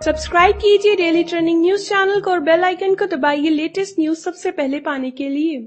Subscribe कीजिए daily trending news channel को और बेल आइकन को दबाइए लेटेस्ट न्यूज सबसे पहले पाने के लिए।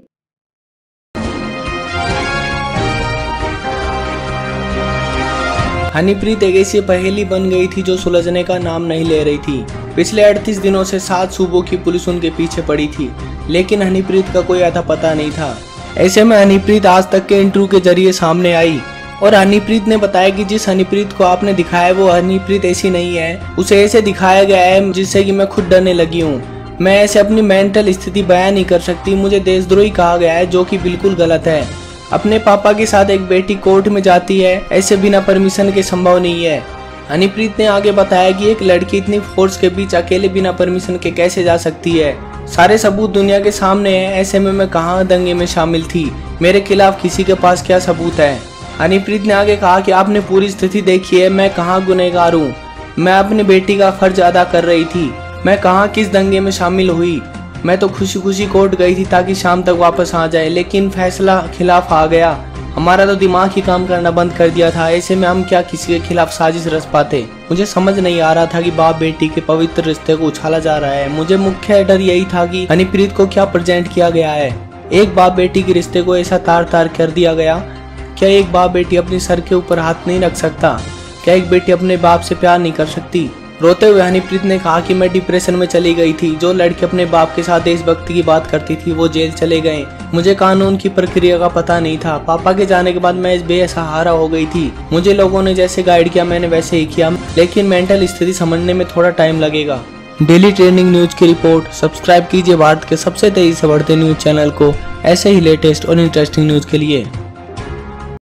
हनीप्रीत एक ऐसी पहेली बन गई थी जो सुलझने का नाम नहीं ले रही थी। पिछले 38 दिनों से 7 सूबों की पुलिस उनके पीछे पड़ी थी, लेकिन हनीप्रीत का कोई अता पता नहीं था। ऐसे में हनीप्रीत आज तक के इंटरव्यू के जरिए सामने आई और हनीप्रीत ने बताया कि जिस हनीप्रीत को आपने दिखाया वो हनीप्रीत ऐसी नहीं है। उसे ऐसे दिखाया गया है जिससे कि मैं खुद डरने लगी हूँ। मैं ऐसे अपनी मेंटल स्थिति बयान नहीं कर सकती। मुझे देशद्रोही कहा गया है, जो कि बिल्कुल गलत है। अपने पापा के साथ एक बेटी कोर्ट में जाती है, ऐसे बिना परमिशन के संभव नहीं है। हनीप्रीत ने आगे बताया कि एक लड़की इतनी फोर्स के बीच अकेले बिना परमिशन के कैसे जा सकती है। सारे सबूत दुनिया के सामने हैं, ऐसे में मैं कहाँ दंगे में शामिल थी। मेरे खिलाफ किसी के पास क्या सबूत है। हनीप्रीत ने आगे कहा कि आपने पूरी स्थिति देखी है, मैं कहाँ गुनहगार हूँ। मैं अपनी बेटी का फर्ज अदा कर रही थी। मैं कहाँ किस दंगे में शामिल हुई। मैं तो खुशी खुशी कोर्ट गई थी ताकि शाम तक वापस आ जाए, लेकिन फैसला खिलाफ आ गया। हमारा तो दिमाग ही काम करना बंद कर दिया था। ऐसे में हम क्या किसी के खिलाफ साजिश रच पाते। मुझे समझ नहीं आ रहा था कि बाप बेटी के पवित्र रिश्ते को उछाला जा रहा है। मुझे मुख्य डर यही था कि हनीप्रीत को क्या प्रेजेंट किया गया है। एक बाप बेटी के रिश्ते को ऐसा तार तार कर दिया गया। क्या एक बाप बेटी अपने सर के ऊपर हाथ नहीं रख सकता? क्या एक बेटी अपने बाप से प्यार नहीं कर सकती? रोते हुए हनीप्रीत ने कहा कि मैं डिप्रेशन में चली गई थी। जो लड़के अपने बाप के साथ देशभक्ति की बात करती थी वो जेल चले गए। मुझे कानून की प्रक्रिया का पता नहीं था। पापा के जाने के बाद मैं बेसहारा हो गई थी। मुझे लोगों ने जैसे गाइड किया मैंने वैसे ही किया, लेकिन मेंटल स्थिति समझने में थोड़ा टाइम लगेगा। डेली ट्रेंडिंग न्यूज की रिपोर्ट। सब्सक्राइब कीजिए भारत के सबसे तेजी से बढ़ते न्यूज चैनल को ऐसे ही लेटेस्ट और इंटरेस्टिंग न्यूज के लिए।